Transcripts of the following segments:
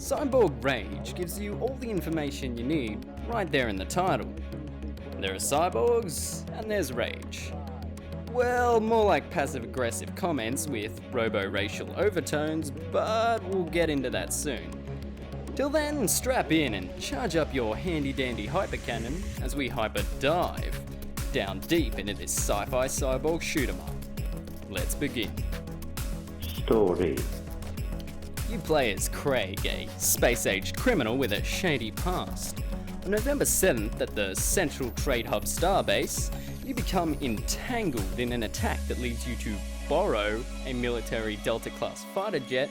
Cyborg Rage gives you all the information you need right there in the title. There are cyborgs, and there's rage. Well, more like passive-aggressive comments with robo-racial overtones, but we'll get into that soon. Till then, strap in and charge up your handy-dandy hypercannon as we hyper-dive down deep into this sci-fi cyborg shoot-'em-up. Let's begin. Story. You play as Craig, a space-aged criminal with a shady past. On November 7th at the Central Trade Hub Starbase, you become entangled in an attack that leads you to borrow a military Delta-class fighter jet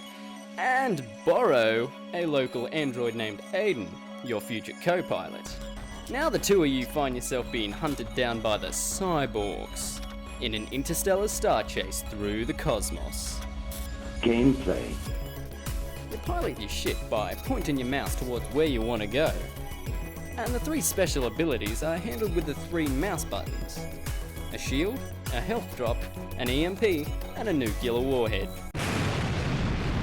and borrow a local android named Aiden, your future co-pilot. Now the two of you find yourself being hunted down by the Cyborgs in an interstellar star chase through the cosmos. Gameplay. You pilot your ship by pointing your mouse towards where you want to go. And the three special abilities are handled with the three mouse buttons: a shield, a health drop, an EMP, and a nuclear warhead.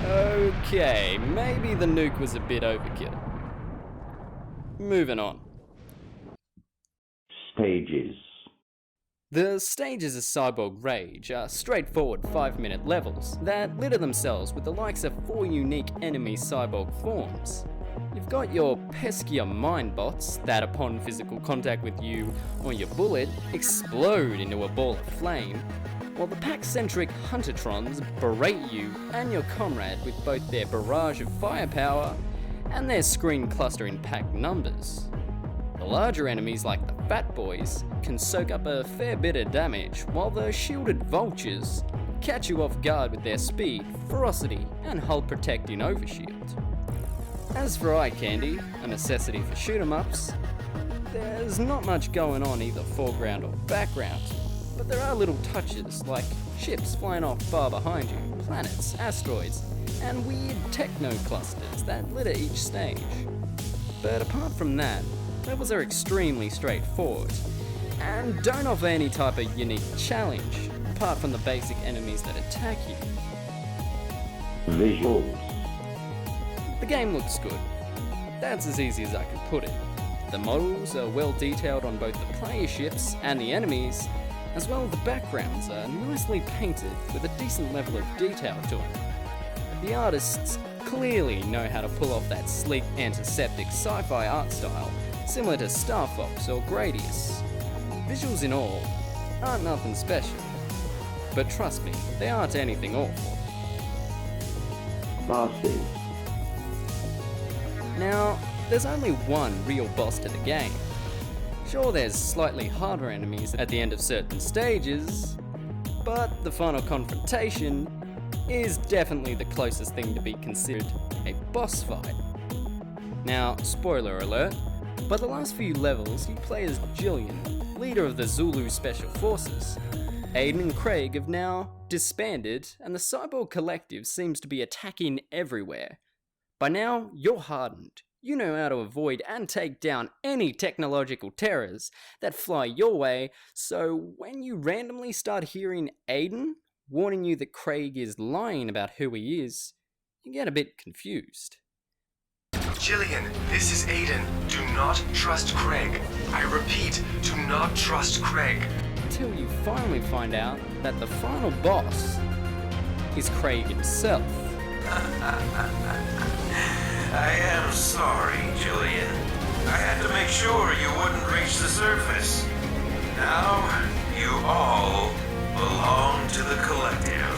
Okay, maybe the nuke was a bit overkill. Moving on. Stages. The stages of Cyborg Rage are straightforward 5-minute levels that litter themselves with the likes of 4 unique enemy cyborg forms. You've got your peskier mind bots that upon physical contact with you or your bullet explode into a ball of flame, while the pack-centric Huntertrons berate you and your comrade with both their barrage of firepower and their screen clustering pack numbers. The larger enemies like the Fat Boys can soak up a fair bit of damage, while the shielded vultures catch you off guard with their speed, ferocity, and hull protecting overshield. As for eye candy, a necessity for shoot-'em-ups, there's not much going on either foreground or background, but there are little touches like ships flying off far behind you, planets, asteroids, and weird techno clusters that litter each stage. But apart from that, levels are extremely straightforward, and don't offer any type of unique challenge, apart from the basic enemies that attack you. Visuals. The game looks good. That's as easy as I can put it. The models are well detailed on both the player ships and the enemies, as well as the backgrounds are nicely painted with a decent level of detail to them. The artists clearly know how to pull off that sleek antiseptic sci-fi art style, similar to Star Fox or Gradius. Visuals in all aren't nothing special, but trust me, they aren't anything awful. Bosses. Now, there's only one real boss to the game. Sure, there's slightly harder enemies at the end of certain stages, but the final confrontation is definitely the closest thing to be considered a boss fight. Now, spoiler alert, but the last few levels you play as Jillian, leader of the Zulu Special Forces. Aiden and Craig have now disbanded, and the Cyborg Collective seems to be attacking everywhere. By now, you're hardened. You know how to avoid and take down any technological terrors that fly your way, so when you randomly start hearing Aiden warning you that Craig is lying about who he is, you get a bit confused. Jillian, this is Aiden. Do not trust Craig. I repeat, do not trust Craig. Until you finally find out that the final boss is Craig himself. I am sorry, Jillian. I had to make sure you wouldn't reach the surface. Now, you all belong to the collective.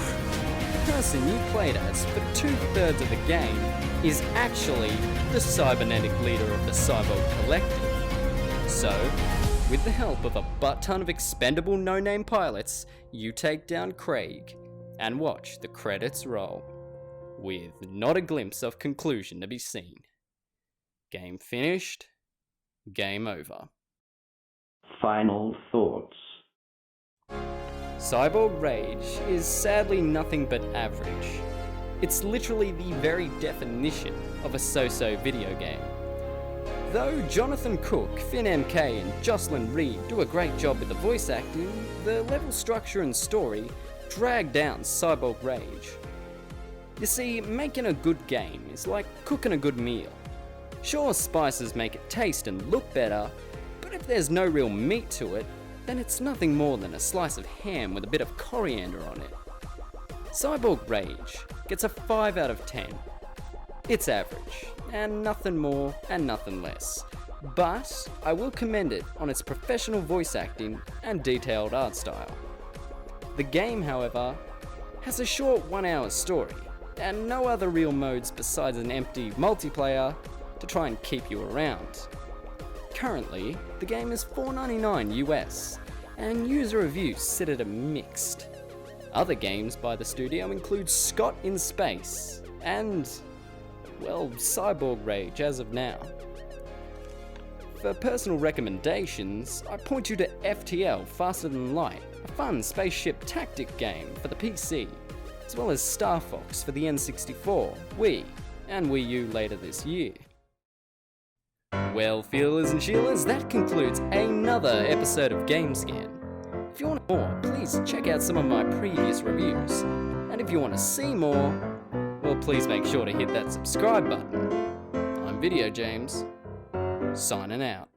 The person you played as for 2/3 of the game is actually the cybernetic leader of the Cyborg Collective. So, with the help of a butt-ton of expendable no-name pilots, you take down Craig and watch the credits roll, with not a glimpse of conclusion to be seen. Game finished, game over. Final thoughts. Cyborg Rage is sadly nothing but average. It's literally the very definition of a so-so video game. Though Jonathan Cook, Finn MK and Jocelyn Reed do a great job with the voice acting, the level structure and story drag down Cyborg Rage. You see, making a good game is like cooking a good meal. Sure, spices make it taste and look better, but if there's no real meat to it, then it's nothing more than a slice of ham with a bit of coriander on it. Cyborg Rage gets a 5 out of 10. It's average, and nothing more and nothing less. But I will commend it on its professional voice acting and detailed art style. The game, however, has a short 1-hour story, and no other real modes besides an empty multiplayer to try and keep you around. Currently, the game is $4.99 US, and user reviews sit at a mixed. Other games by the studio include Scott in Space, and, well, Cyborg Rage as of now. For personal recommendations, I point you to FTL Faster Than Light, a fun spaceship tactic game for the PC, as well as Star Fox for the N64, Wii, and Wii U later this year. Well, feelers and sheelers, that concludes another episode of GameScan. If you want more, please check out some of my previous reviews. And if you want to see more, well, please make sure to hit that subscribe button. I'm Video James, signing out.